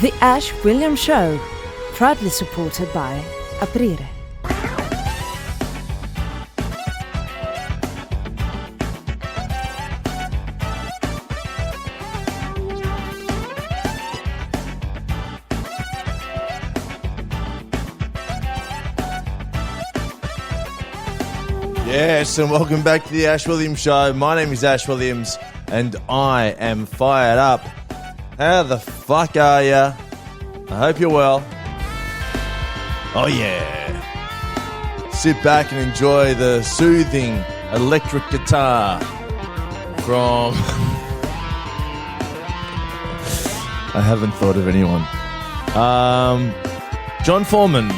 The Ash Williams Show, proudly supported by Aprire. Yes, and welcome back to the Ash Williams Show. My name is Ash Williams, and I am fired up. How the fuck are ya? I hope you're well. Oh yeah. Sit back and enjoy the soothing electric guitar from... I haven't thought of anyone. John Foreman.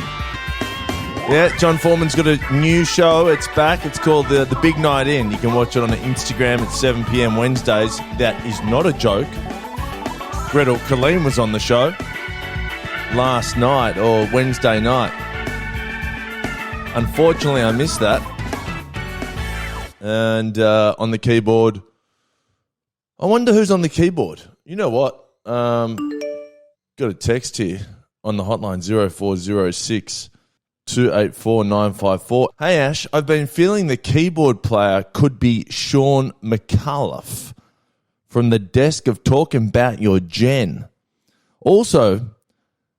Yeah, John Foreman's got a new show. It's back. It's called The Big Night In. You can watch it on Instagram at 7 p.m. Wednesdays. That is not a joke. Gretel Colleen was on the show last night or Wednesday night. Unfortunately, I missed that. And on the keyboard, I wonder who's on the keyboard. You know what? Got a text here on the hotline 0406 284 954. Hey Ash, I've been feeling the keyboard player could be Sean McAuliffe from the desk of Talking About Your Gen. Also,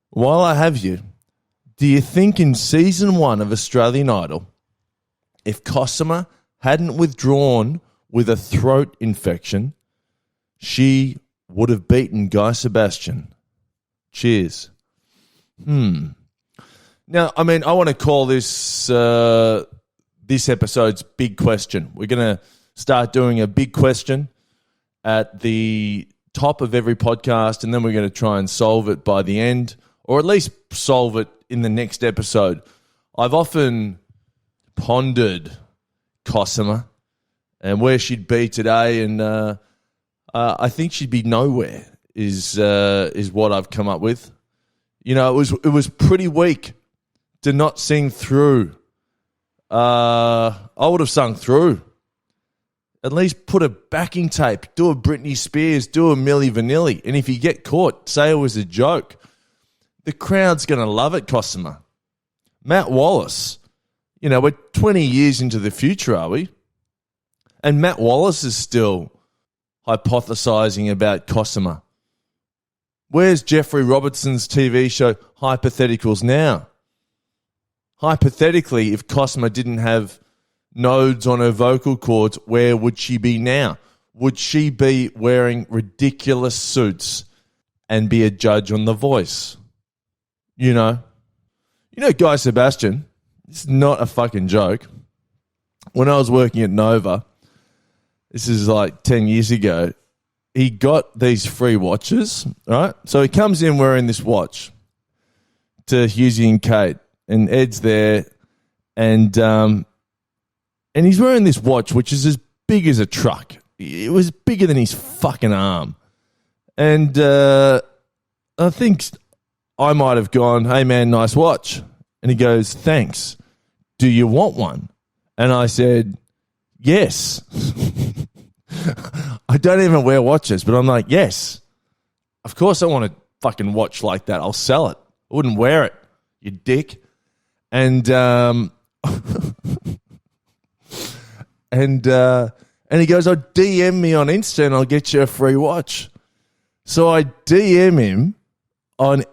while I have you, do you think in season 1 of Australian Idol, if Kosuma hadn't withdrawn with a throat infection, she would have beaten Guy Sebastian? Cheers. Now, I mean, I want to call this this episode's Big Question. We're going to start doing a big question at the top of every podcast, and then we're going to try and solve it by the end, or at least solve it in the next episode. I've often pondered Kosuma and where she'd be today, and I think she'd be nowhere is what I've come up with. You know, it was pretty weak to not sing Through. I would have sung Through. At least put a backing tape, do a Britney Spears, do a Milli Vanilli. And if you get caught, say it was a joke. The crowd's going to love it, Kosuma. Matt Wallace, you know, we're 20 years into the future, are we? And Matt Wallace is still hypothesizing about Kosuma. Where's Jeffrey Robertson's TV show Hypotheticals now? Hypothetically, if Kosuma didn't have nodes on her vocal cords, where would she be now? Would she be wearing ridiculous suits and be a judge on The Voice? You know Guy Sebastian, it's not a fucking joke. When I was working at Nova, this is like 10 years ago, he got these free watches, right? So he comes in wearing this watch to Husey and Kate, and Ed's there, and he's wearing this watch, which is as big as a truck. It was bigger than his fucking arm. And I think I might have gone, hey, man, nice watch. And he goes, thanks. Do you want one? And I said, yes. I don't even wear watches, but I'm like, yes. Of course I want a fucking watch like that. I'll sell it. I wouldn't wear it, you dick. And and he goes, oh, DM me on Insta and I'll get you a free watch. So I DM him on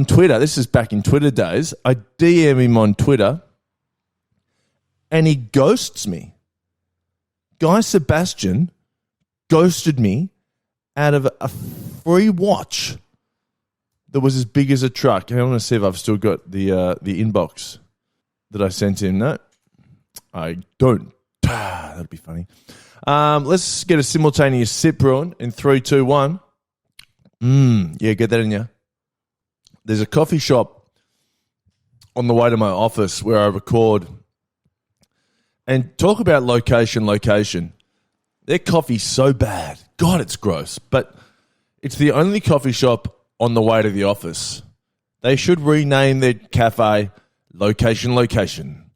Twitter. This is back in Twitter days. I DM him on Twitter and he ghosts me. Guy Sebastian ghosted me out of a free watch that was as big as a truck. I want to see if I've still got the inbox that I sent him. No, I don't. That'd be funny. Let's get a simultaneous sip, Bruin, in 3, 2, 1. Yeah, get that in you. There's a coffee shop on the way to my office where I record. And talk about location. Their coffee's so bad. God, it's gross. But it's the only coffee shop on the way to the office. They should rename their cafe Location.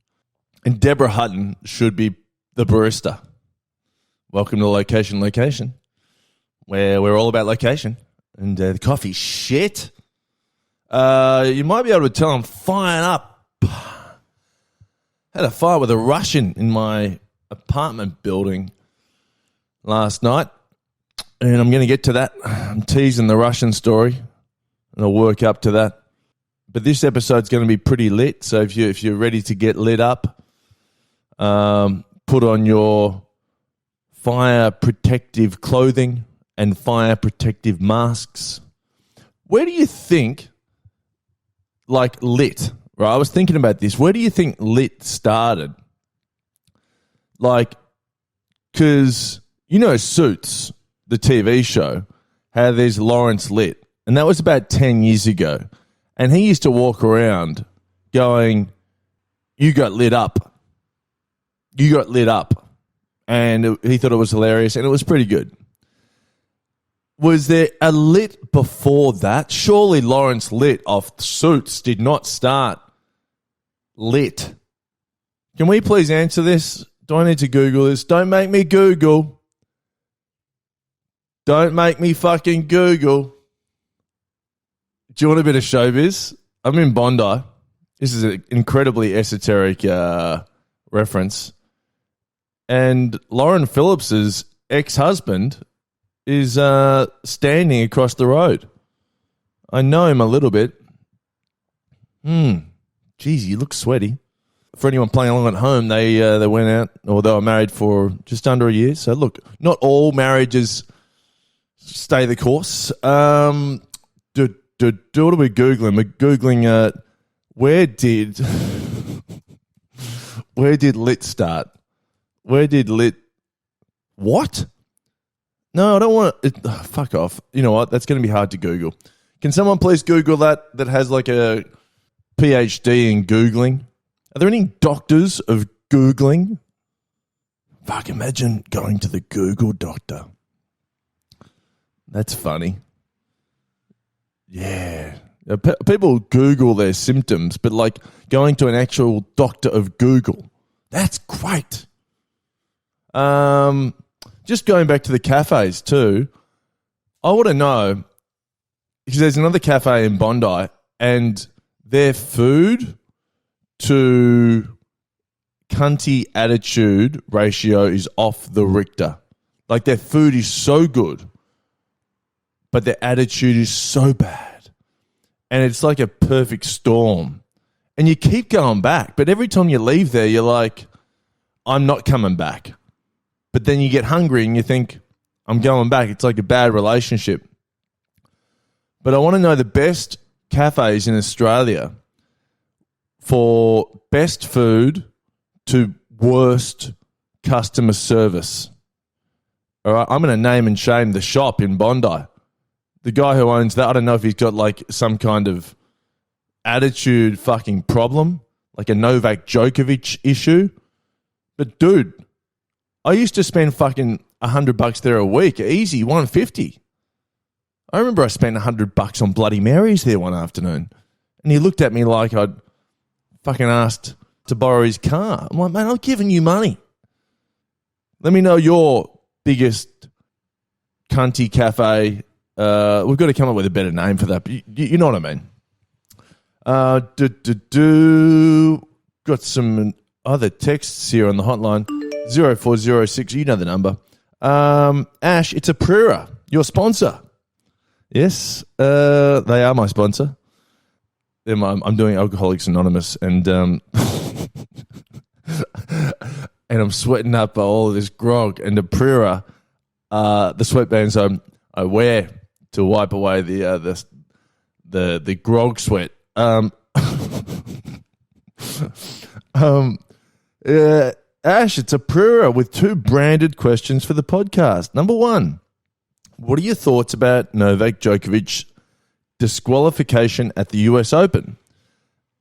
And Deborah Hutton should be the barista. Welcome to Location, where we're all about location. And the coffee's shit. You might be able to tell I'm firing up. Had a fight with a Russian in my apartment building last night, and I'm going to get to that. I'm teasing the Russian story, and I'll work up to that. But this episode's going to be pretty lit, so if you're ready to get lit up, put on your fire protective clothing and fire protective masks. Where do you think, like, lit, right? I was thinking about this. Where do you think lit started? Like, because, you know, Suits, the TV show, how there's Lawrence Litt, and that was about 10 years ago. And he used to walk around going, you got lit up. You got lit up. And he thought it was hilarious, and it was pretty good. Was there a lit before that? Surely Lawrence Litt of Suits did not start lit. Can we please answer this? Do I need to Google this? Don't make me Google. Don't make me fucking Google. Do you want a bit of showbiz? I'm in Bondi. This is an incredibly esoteric reference. And Lauren Phillips's ex-husband is standing across the road. I know him a little bit. Geez, you look sweaty. For anyone playing along at home, they went out, or they were married for just under a year. So look, not all marriages stay the course. What are we Googling? We're Googling where did lit start? Where did lit... What? No, I don't want it. Fuck off. You know what? That's going to be hard to Google. Can someone please Google that has like a PhD in Googling? Are there any doctors of Googling? Fuck, imagine going to the Google doctor. That's funny. Yeah. People Google their symptoms, but like going to an actual doctor of Google, that's great. Just going back to the cafes too, I want to know, because there's another cafe in Bondi and their food to cunty attitude ratio is off the Richter. Like their food is so good, but their attitude is so bad. And it's like a perfect storm. And you keep going back, but every time you leave there, you're like, I'm not coming back. But then you get hungry and you think, I'm going back. It's like a bad relationship. But I want to know the best cafes in Australia for best food to worst customer service. All right, I'm going to name and shame the shop in Bondi. The guy who owns that, I don't know if he's got like some kind of attitude fucking problem, like a Novak Djokovic issue. But dude, I used to spend fucking $100 there a week, easy, 150. I remember I spent $100 on Bloody Marys there one afternoon, and he looked at me like I'd fucking asked to borrow his car. I'm like, man, I'm giving you money. Let me know your biggest cunty cafe. We've got to come up with a better name for that. But you know what I mean. Got some other texts here on the hotline. 0406, you know the number. Ash, it's a Prira, your sponsor. Yes, they are my sponsor. I'm doing Alcoholics Anonymous, and and I'm sweating up all of this grog. And the Prira, the sweatbands I wear to wipe away the grog sweat. Ash, it's a Prira with two branded questions for the podcast. Number one, what are your thoughts about Novak Djokovic disqualification at the US Open?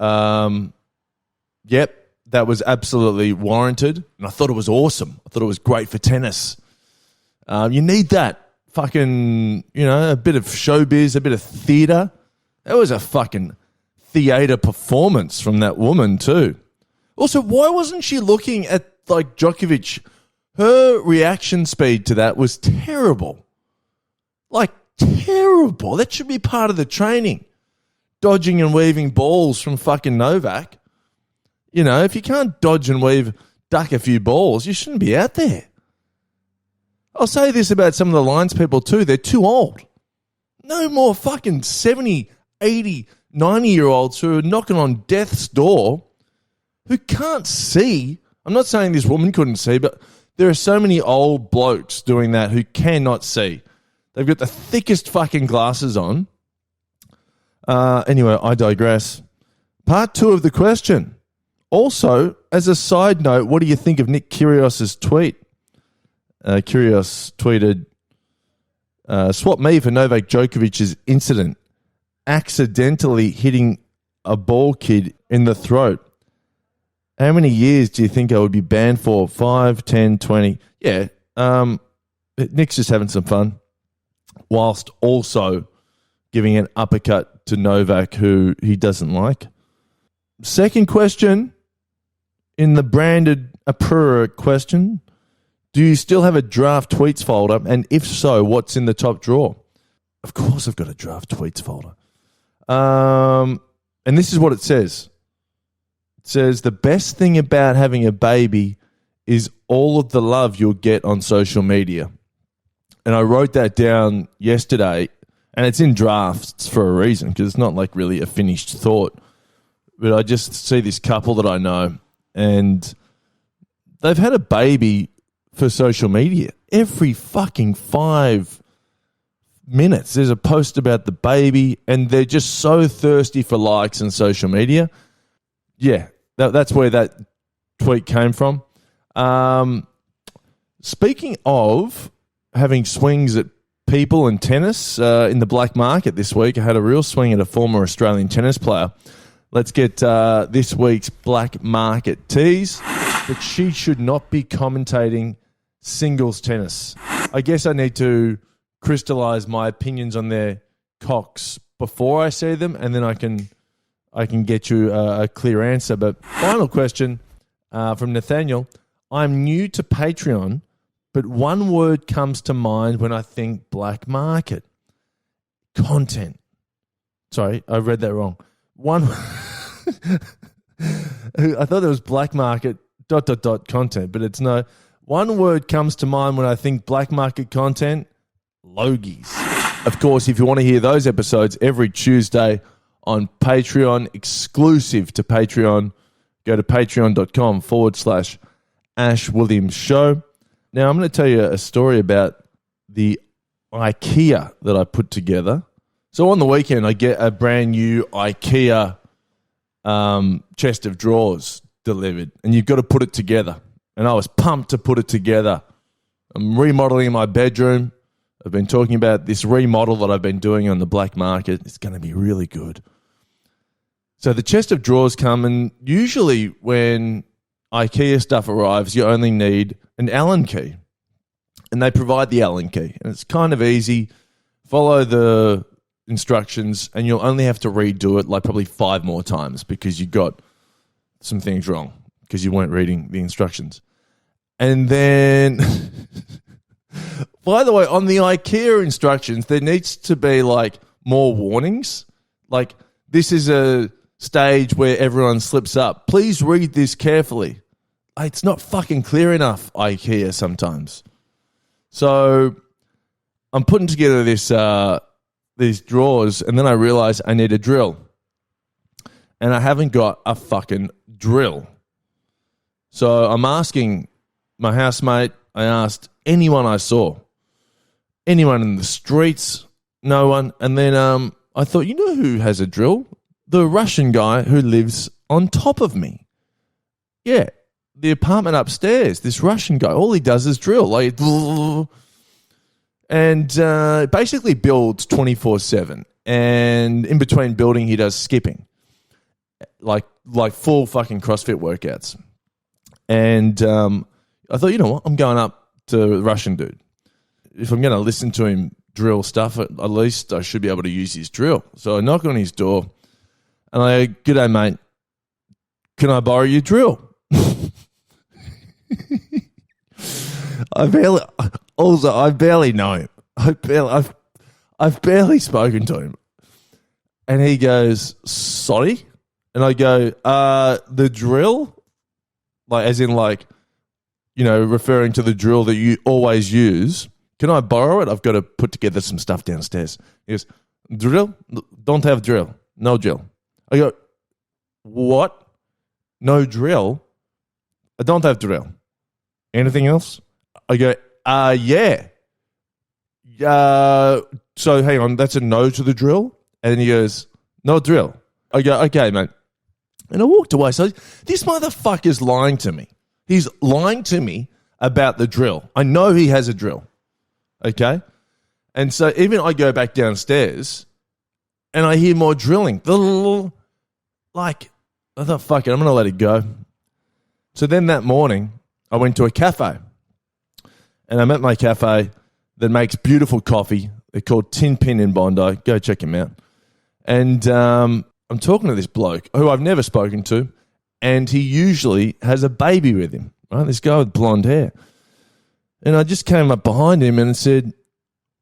Yep, that was absolutely warranted, and I thought it was awesome. I thought it was great for tennis. You need that fucking, a bit of showbiz, a bit of theatre. That was a fucking theatre performance from that woman too. Also, why wasn't she looking at like Djokovic? Her reaction speed to that was terrible. Like, terrible. That should be part of the training. dodging and weaving balls from fucking Novak. You know, if you can't dodge and weave, duck a few balls, you shouldn't be out there. I'll say this about some of the Lions people too. They're too old. No more fucking 70, 80, 90-year-olds who are knocking on death's door who can't see. I'm not saying this woman couldn't see, but there are so many old blokes doing that who cannot see. They've got the thickest fucking glasses on. Anyway, I digress. Part 2 of the question. Also, as a side note, what do you think of Nick Kyrgios's tweet? Kyrgios tweeted, swap me for Novak Djokovic's incident, accidentally hitting a ball kid in the throat. How many years do you think I would be banned for? 5, 10, 20? Yeah, Nick's just having some fun, whilst also giving an uppercut to Novak, who he doesn't like. Second question in the branded Apura question. Do you still have a draft tweets folder? And if so, what's in the top drawer? Of course I've got a draft tweets folder. And this is what it says. It says, the best thing about having a baby is all of the love you'll get on social media. And I wrote that down yesterday, and it's in drafts for a reason, because it's not like really a finished thought. But I just see this couple that I know, and they've had a baby for social media. Every fucking 5 minutes there's a post about the baby, and they're just so thirsty for likes on social media. Yeah, that's where that tweet came from. Speaking of having swings at people and tennis, in the black market this week, I had a real swing at a former Australian tennis player. Let's get this week's black market tease. But she should not be commentating singles tennis. I guess I need to crystallize my opinions on their cocks before I see them, and then I can get you a clear answer. But final question from Nathaniel. I'm new to Patreon, but one word comes to mind when I think black market. Content. Sorry, I read that wrong. I thought it was black market ... content, but it's no. One word comes to mind when I think black market content: logies. Of course, if you want to hear those episodes every Tuesday on Patreon, exclusive to Patreon, go to patreon.com/Ash Williams Show. Now, I'm going to tell you a story about the Ikea that I put together. So on the weekend, I get a brand new Ikea chest of drawers delivered, and you've got to put it together. And I was pumped to put it together. I'm remodeling my bedroom. I've been talking about this remodel that I've been doing on the black market. It's going to be really good. So the chest of drawers come, and usually when Ikea stuff arrives, you only need an Allen key. And they provide the Allen key. And it's kind of easy. Follow the instructions, and you'll only have to redo it like probably 5 more times because you got some things wrong because you weren't reading the instructions. And then, by the way, on the IKEA instructions, there needs to be like more warnings. Like, this is a stage where everyone slips up. Please read this carefully. It's not fucking clear enough, IKEA, sometimes. So I'm putting together these drawers, and then I realize I need a drill. And I haven't got a fucking drill. So I'm asking my housemate, I asked anyone I saw, anyone in the streets, no one. And then I thought, you know who has a drill? The Russian guy who lives on top of me. Yeah, the apartment upstairs, this Russian guy, all he does is drill. Like, and basically builds 24/7. And in between building, he does skipping. Like full fucking CrossFit workouts. And I thought, you know what? I'm going up to the Russian dude. If I'm going to listen to him drill stuff, at least I should be able to use his drill. So I knock on his door, and I go, "G'day, mate. Can I borrow your drill?" I barely know him. I've barely spoken to him. And he goes, sorry? And I go, the drill? Like, as in like, you know, referring to the drill that you always use. Can I borrow it? I've got to put together some stuff downstairs. He goes, drill? Don't have drill. No drill. I go, what? No drill? I don't have drill. Anything else? I go, yeah. So hang on, that's a no to the drill? And then he goes, no drill. I go, okay, mate. And I walked away. So this motherfucker's lying to me. He's lying to me about the drill. I know he has a drill. Okay? And so even I go back downstairs and I hear more drilling. Like, I thought, fuck it, I'm going to let it go. So then that morning, I went to a cafe. And I'm at my cafe that makes beautiful coffee. They're called Tin Pin in Bondi. Go check them out. And I'm talking to this bloke who I've never spoken to, and he usually has a baby with him, right? This guy with blonde hair. And I just came up behind him and said,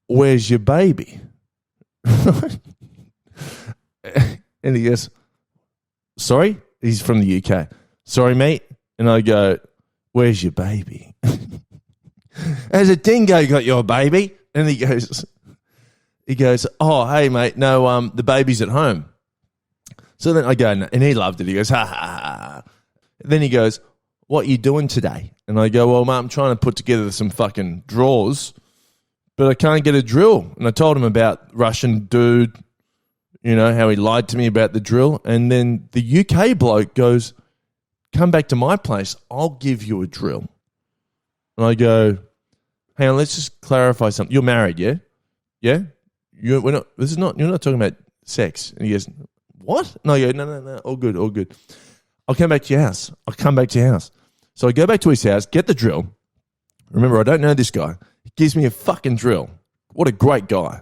where's your baby? And he goes, sorry? He's from the UK. Sorry, mate? And I go, where's your baby? Has a dingo got your baby? And he goes, oh, hey, mate, no, the baby's at home. So then I go, and he loved it. He goes, ha, ha, ha. Then he goes, what are you doing today? And I go, well, mate, I'm trying to put together some fucking drawers, but I can't get a drill. And I told him about Russian dude, you know, how he lied to me about the drill. And then the UK bloke goes, come back to my place. I'll give you a drill. And I go, hang on, let's just clarify something. You're married, yeah? Yeah? You're not talking about sex. And he goes, what? No, I go, no, all good. I'll come back to your house. So I go back to his house, get the drill. Remember, I don't know this guy. He gives me a fucking drill. What a great guy.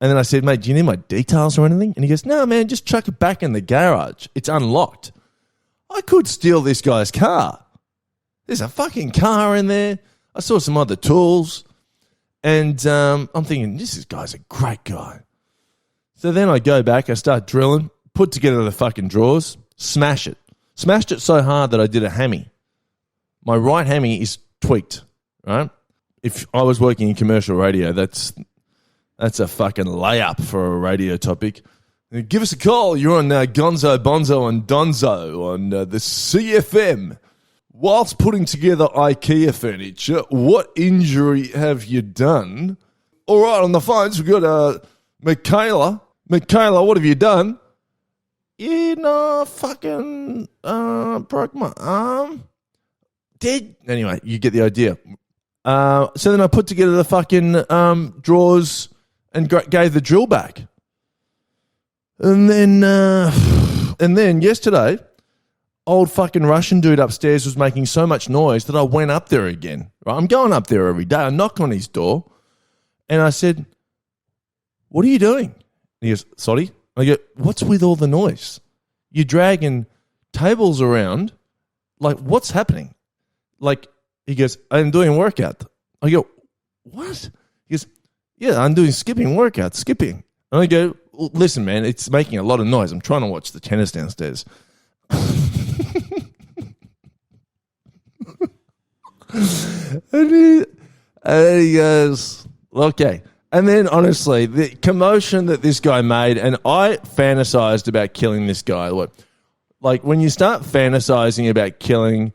And then I said, mate, do you need my details or anything? And he goes, no, man, just chuck it back in the garage. It's unlocked. I could steal this guy's car. There's a fucking car in there. I saw some other tools. And I'm thinking, this guy's a great guy. So then I go back, I start drilling, put together the fucking drawers, smash it. Smashed it so hard that I did a hammy. My right hammy is tweaked, right? If I was working in commercial radio, that's a fucking layup for a radio topic. Give us a call. You're on Gonzo, Bonzo and Donzo on the CFM. Whilst putting together Ikea furniture, what injury have you done? All right, on the phones, we've got Michaela. Michaela, what have you done? Fucking broke my arm. Dead. Anyway, you get the idea. So then I put together the fucking drawers and gave the drill back. And then yesterday, old fucking Russian dude upstairs was making so much noise that I went up there again. Right? I'm going up there every day. I knock on his door and I said, what are you doing? He goes, sorry? I go, what's with all the noise? You're dragging tables around. Like, what's happening? Like, he goes, I'm doing workout. I go, what? He goes, yeah, I'm doing skipping. And I go, well, listen, man, it's making a lot of noise. I'm trying to watch the tennis downstairs. and he goes, okay. And then, honestly, the commotion that this guy made, and I fantasized about killing this guy. Like, when you start fantasizing about killing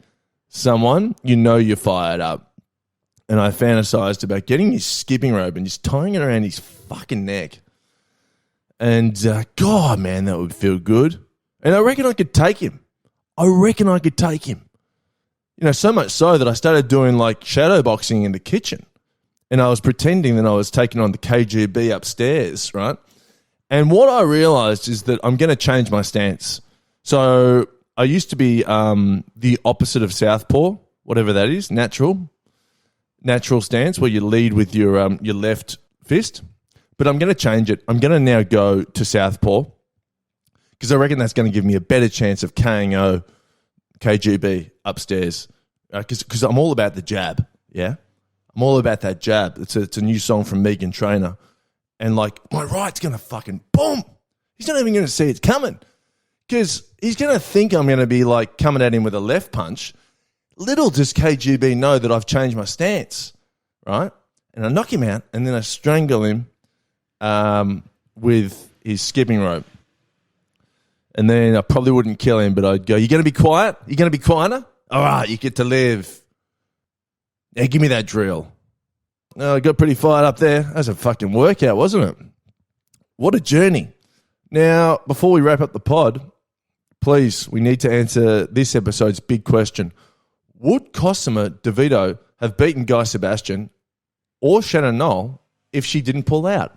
someone, you know you're fired up. And I fantasized about getting his skipping rope and just tying it around his fucking neck. And, God, man, that would feel good. And I reckon I could take him. You know, so much so that I started doing, like, shadow boxing in the kitchen. And I was pretending that I was taking on the KGB upstairs, right? And what I realized is that I'm going to change my stance. So I used to be the opposite of southpaw, whatever that is, natural stance, where you lead with your left fist. But I'm going to change it. I'm going to now go to southpaw because I reckon that's going to give me a better chance of KO KGB upstairs because I'm all about the jab, yeah? I'm all about that jab. It's a new song from Megan Trainor. And, like, my right's going to fucking boom. He's not even going to see it's coming because he's going to think I'm going to be like coming at him with a left punch. Little does KGB know that I've changed my stance, right? And I knock him out and then I strangle him with his skipping rope. And then I probably wouldn't kill him, but I'd go, you going to be quiet? You going to be quieter? All right, you get to live. Yeah, give me that drill. I got pretty fired up there. That was a fucking workout, wasn't it? What a journey. Now, before we wrap up the pod, please, we need to answer this episode's big question. Would Kosuma DeVito have beaten Guy Sebastian or Shannon Knoll if she didn't pull out?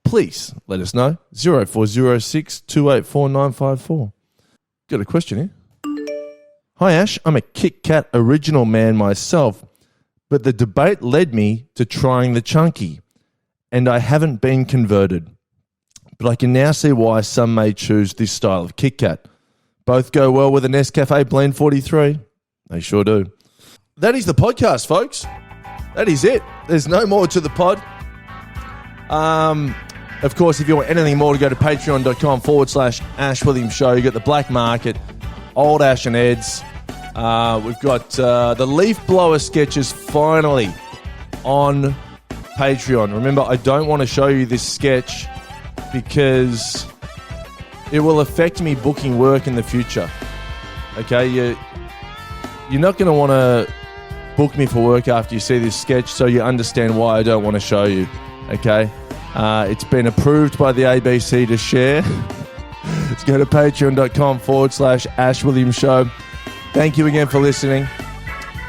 Please let us know. 0406 284 954. Got a question here. Hi, Ash. I'm a Kit Kat original man myself, but the debate led me to trying the chunky, and I haven't been converted. But I can now see why some may choose this style of Kit Kat. Both go well with a Nescafe Blend 43. They sure do. That is the podcast, folks. That is it. There's no more to the pod. Of course, if you want anything more, to go to patreon.com/Ash Williams Show. You got the Black Market, Old Ash and Eds. We've got the Leaf Blower sketches finally on Patreon. Remember, I don't want to show you this sketch because it will affect me booking work in the future. Okay, you're not going to want to book me for work after you see this sketch, so you understand why I don't want to show you. Okay, it's been approved by the ABC to share. Let's go to patreon.com/Ash Williams Show. Thank you again for listening.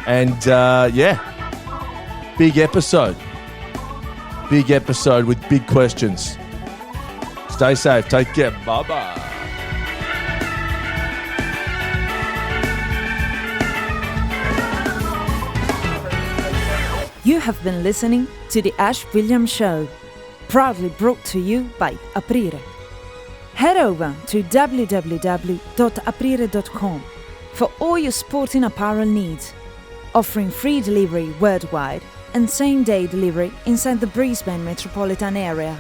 And big episode. Big episode with big questions. Stay safe. Take care. Bye-bye. You have been listening to The Ash Williams Show, proudly brought to you by Aprire. Head over to www.aprire.com for all your sporting apparel needs, offering free delivery worldwide and same-day delivery inside the Brisbane metropolitan area.